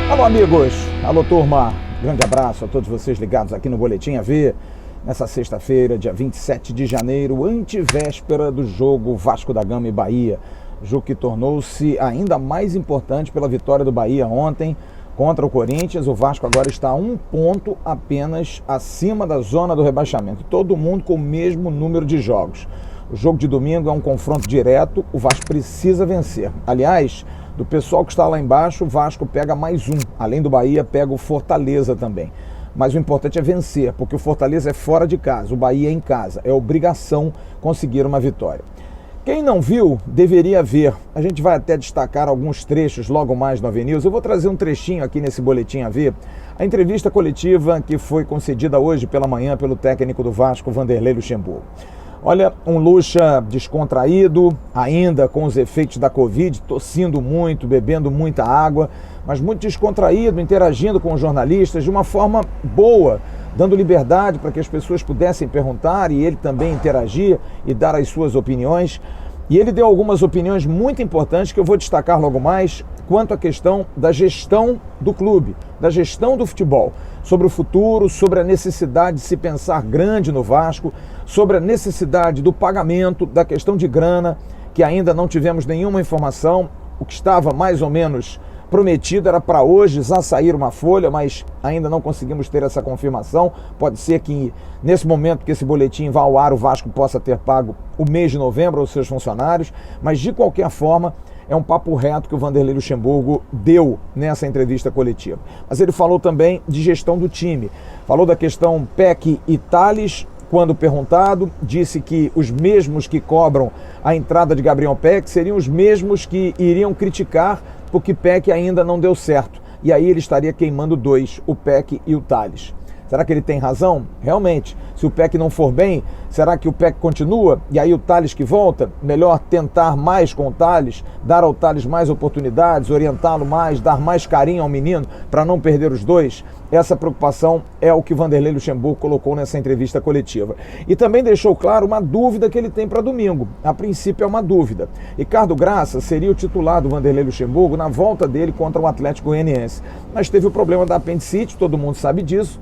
Alô, amigos! Alô, turma! Grande abraço a todos vocês ligados aqui no Boletim AV, nessa sexta-feira, dia 27 de janeiro, antevéspera do jogo Vasco da Gama e Bahia. Jogo que tornou-se ainda mais importante pela vitória do Bahia ontem contra o Corinthians. O Vasco agora está a 1 ponto apenas acima da zona do rebaixamento. Todo mundo com o mesmo número de jogos. O jogo de domingo é um confronto direto, o Vasco precisa vencer. Aliás, do pessoal que está lá embaixo, o Vasco pega mais um. Além do Bahia, pega o Fortaleza também. Mas o importante é vencer, porque o Fortaleza é fora de casa, o Bahia é em casa. É obrigação conseguir uma vitória. Quem não viu, deveria ver. A gente vai até destacar alguns trechos logo mais no AV News. Eu vou trazer um trechinho aqui nesse Boletim AV. A entrevista coletiva que foi concedida hoje pela manhã pelo técnico do Vasco, Vanderlei Luxemburgo. Olha, um Luxa descontraído, ainda com os efeitos da Covid, tossindo muito, bebendo muita água, mas muito descontraído, interagindo com os jornalistas de uma forma boa, dando liberdade para que as pessoas pudessem perguntar e ele também interagir e dar as suas opiniões. E ele deu algumas opiniões muito importantes que eu vou destacar logo mais quanto à questão da gestão do clube, da gestão do futebol, sobre o futuro, sobre a necessidade de se pensar grande no Vasco, sobre a necessidade do pagamento, da questão de grana, que ainda não tivemos nenhuma informação. O que estava mais ou menos prometido era para hoje já sair uma folha, mas ainda não conseguimos ter essa confirmação. Pode ser que nesse momento que esse boletim vá ao ar, o Vasco possa ter pago o mês de novembro aos seus funcionários, mas de qualquer forma é um papo reto que o Vanderlei Luxemburgo deu nessa entrevista coletiva. Mas ele falou também de gestão do time, falou da questão Peck e Tales. Quando perguntado, disse que os mesmos que cobram a entrada de Gabriel Peck seriam os mesmos que iriam criticar porque Peck ainda não deu certo. E aí ele estaria queimando dois, o Peck e o Tales. Será que ele tem razão? Realmente, se o Peck não for bem, será que o Peck continua? E aí o Tales que volta? Melhor tentar mais com o Tales, dar ao Tales mais oportunidades, orientá-lo mais, dar mais carinho ao menino para não perder os dois? Essa preocupação é o que Vanderlei Luxemburgo colocou nessa entrevista coletiva. E também deixou claro uma dúvida que ele tem para domingo. A princípio é uma dúvida. Ricardo Graça seria o titular do Vanderlei Luxemburgo na volta dele contra o Atlético Goianiense. Mas teve o problema da apendicite, todo mundo sabe disso,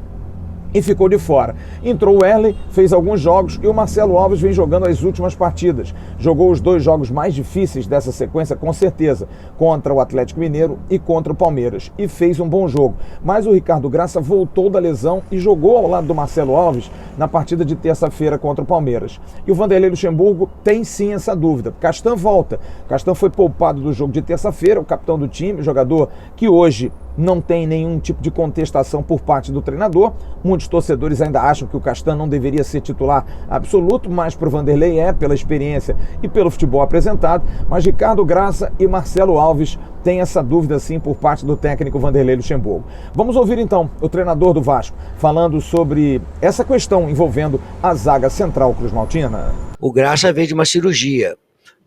e ficou de fora. Entrou o Erley, fez alguns jogos e o Marcelo Alves vem jogando as últimas partidas. Jogou os dois jogos mais difíceis dessa sequência, com certeza, contra o Atlético Mineiro e contra o Palmeiras. E fez um bom jogo. Mas o Ricardo Graça voltou da lesão e jogou ao lado do Marcelo Alves na partida de terça-feira contra o Palmeiras. E o Vanderlei Luxemburgo tem sim essa dúvida. Castan volta. Castan foi poupado do jogo de terça-feira, o capitão do time, jogador que hoje não tem nenhum tipo de contestação por parte do treinador. Muitos torcedores ainda acham que o Castan não deveria ser titular absoluto, mas para o Vanderlei é, pela experiência e pelo futebol apresentado. Mas Ricardo Graça e Marcelo Alves têm essa dúvida sim por parte do técnico Vanderlei Luxemburgo. Vamos ouvir então o treinador do Vasco falando sobre essa questão envolvendo a zaga central cruzmaltina. O Graça veio de uma cirurgia,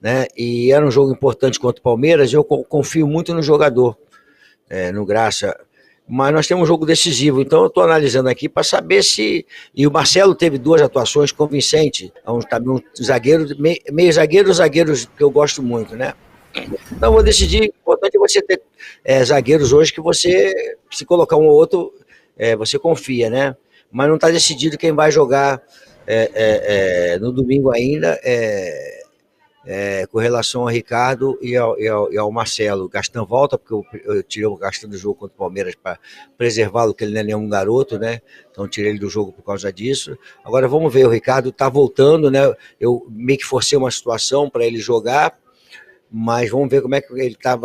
né? E era um jogo importante contra o Palmeiras. Eu confio muito no jogador, no Graça, mas nós temos um jogo decisivo, então eu estou analisando aqui para saber se... E o Marcelo teve duas atuações convincentes, também um zagueiro, meio zagueiros que eu gosto muito, né? Então eu vou decidir. O importante é você ter zagueiros hoje que você, se colocar um ou outro, você confia, né? Mas não está decidido quem vai jogar no domingo ainda, com relação ao Ricardo e ao Marcelo. O Castan volta, porque eu tirei o Castan do jogo contra o Palmeiras para preservá-lo, que ele não é nenhum garoto, né? Então tirei ele do jogo por causa disso. Agora vamos ver, o Ricardo está voltando, né? Eu meio que forcei uma situação para ele jogar, mas vamos ver como é que ele tá,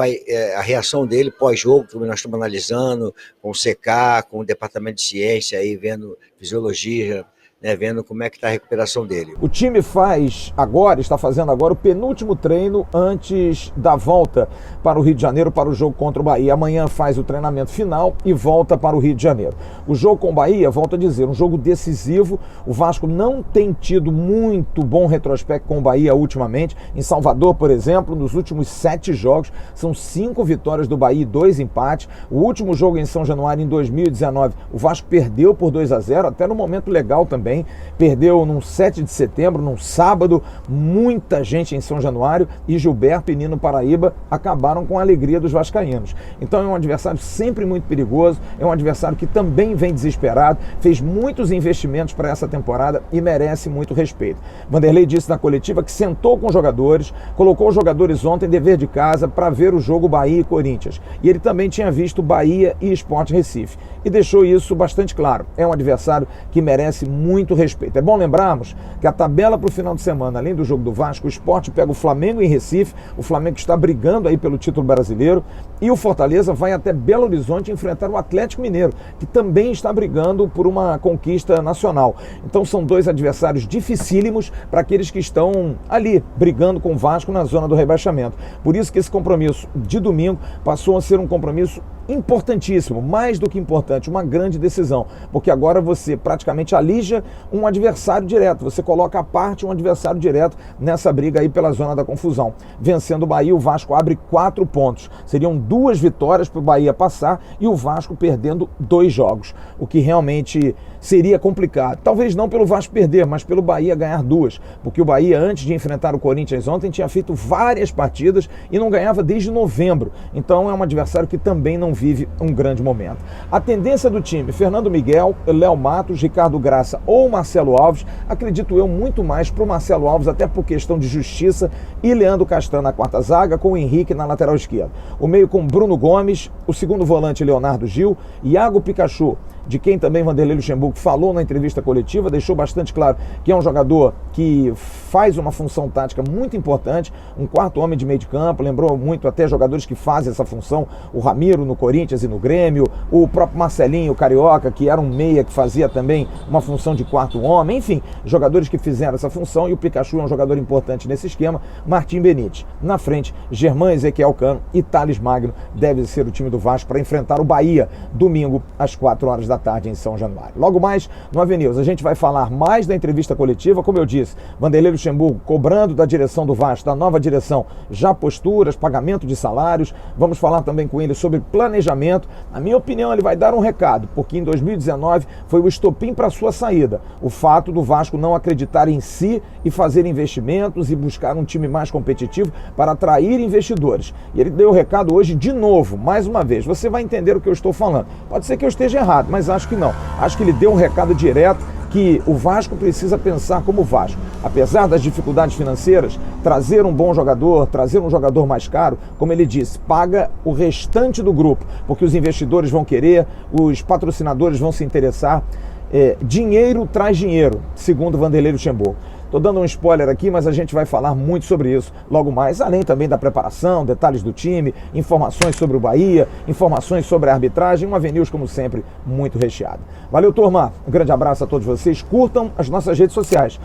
a reação dele pós-jogo, que nós estamos analisando, com o CK, com o Departamento de Ciência, aí, vendo fisiologia, né, vendo como é que está a recuperação dele. O time está fazendo agora o penúltimo treino antes da volta para o Rio de Janeiro para o jogo contra o Bahia. Amanhã faz o treinamento final e volta para o Rio de Janeiro. O jogo com o Bahia, volto a dizer, um jogo decisivo. O Vasco não tem tido muito bom retrospecto com o Bahia ultimamente. Em Salvador, por exemplo, nos últimos 7 jogos, são 5 vitórias do Bahia e 2 empates. O último jogo em São Januário, em 2019, o Vasco perdeu por 2-0, até no momento legal também. também. Perdeu num 7 de setembro, num sábado, muita gente em São Januário, e Gilberto e Nino Paraíba acabaram com a alegria dos vascaínos. Então é um adversário sempre muito perigoso, é um adversário que também vem desesperado, fez muitos investimentos para essa temporada e merece muito respeito. Vanderlei disse na coletiva que sentou com os jogadores, colocou os jogadores ontem dever de casa para ver o jogo Bahia e Corinthians. E ele também tinha visto Bahia e Sport Recife. E deixou isso bastante claro. É um adversário que merece muito respeito. É bom lembrarmos que a tabela para o final de semana, além do jogo do Vasco, o Sport pega o Flamengo em Recife, o Flamengo está brigando aí pelo título brasileiro, e o Fortaleza vai até Belo Horizonte enfrentar o Atlético Mineiro, que também está brigando por uma conquista nacional. Então são dois adversários dificílimos para aqueles que estão ali brigando com o Vasco na zona do rebaixamento. Por isso que esse compromisso de domingo passou a ser um compromisso importantíssimo, mais do que importante, uma grande decisão, porque agora você praticamente alija um adversário direto, você coloca à parte um adversário direto nessa briga aí pela zona da confusão. Vencendo o Bahia, o Vasco abre 4 pontos, seriam 2 vitórias para o Bahia passar e o Vasco perdendo 2 jogos, o que realmente seria complicado, talvez não pelo Vasco perder, mas pelo Bahia ganhar 2, porque o Bahia, antes de enfrentar o Corinthians ontem, tinha feito várias partidas e não ganhava desde novembro, então é um adversário que também não vive um grande momento. A tendência do time, Fernando Miguel, Léo Matos, Ricardo Graça ou Marcelo Alves, acredito eu muito mais para o Marcelo Alves, até por questão de justiça, e Leandro Castan na quarta zaga, com o Henrique na lateral esquerda. O meio com Bruno Gomes, o segundo volante Leonardo Gil, Iago Pikachu, de quem também Vanderlei Luxemburgo falou na entrevista coletiva, deixou bastante claro que é um jogador que faz uma função tática muito importante, um quarto homem de meio de campo, lembrou muito até jogadores que fazem essa função, o Ramiro no Corinthians e no Grêmio, o próprio Marcelinho, o Carioca, que era um meia que fazia também uma função de quarto homem, enfim, jogadores que fizeram essa função, e o Pikachu é um jogador importante nesse esquema. Martim Benítez. Na frente, Germán Ezequiel Cano e Thales Magno deve ser o time do Vasco para enfrentar o Bahia, domingo às 4 horas da tarde em São Januário. Logo mais no AVNews a gente vai falar mais da entrevista coletiva, como eu disse, Vanderlei Luxemburgo cobrando da direção do Vasco, da nova direção, já posturas, pagamento de salários. Vamos falar também com ele sobre planejamento. Na minha opinião, ele vai dar um recado, porque em 2019 foi o estopim para sua saída, o fato do Vasco não acreditar em si e fazer investimentos e buscar um time mais competitivo para atrair investidores. E ele deu o recado hoje de novo, mais uma vez. Você vai entender o que eu estou falando. Pode ser que eu esteja errado, mas acho que não. Acho que ele deu um recado direto que o Vasco precisa pensar como Vasco. Apesar das dificuldades financeiras, trazer um bom jogador, trazer um jogador mais caro, como ele disse, paga o restante do grupo, porque os investidores vão querer, os patrocinadores vão se interessar. Dinheiro traz dinheiro, segundo Vanderlei Luxemburgo. Estou dando um spoiler aqui, mas a gente vai falar muito sobre isso logo mais, além também da preparação, detalhes do time, informações sobre o Bahia, informações sobre a arbitragem, um AVNews, como sempre, muito recheado. Valeu, turma, um grande abraço a todos vocês, curtam as nossas redes sociais,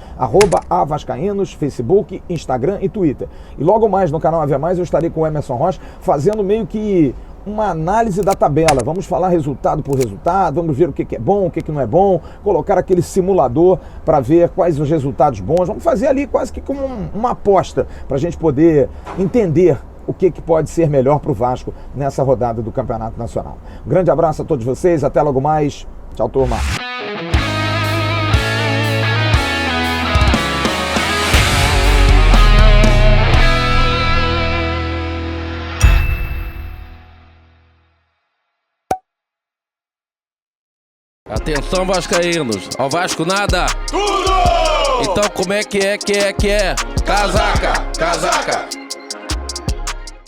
@avascaínos, Facebook, Instagram e Twitter. E logo mais no canal AV+, eu estarei com o Emerson Rocha, fazendo meio que uma análise da tabela. Vamos falar resultado por resultado, vamos ver o que é bom, o que não é bom, colocar aquele simulador para ver quais os resultados bons. Vamos fazer ali quase que como uma aposta para a gente poder entender o que pode ser melhor para o Vasco nessa rodada do Campeonato Nacional. Um grande abraço a todos vocês, até logo mais. Tchau, turma. Atenção, vascaínos, ao Vasco nada! Tudo! Então como é que é? Casaca!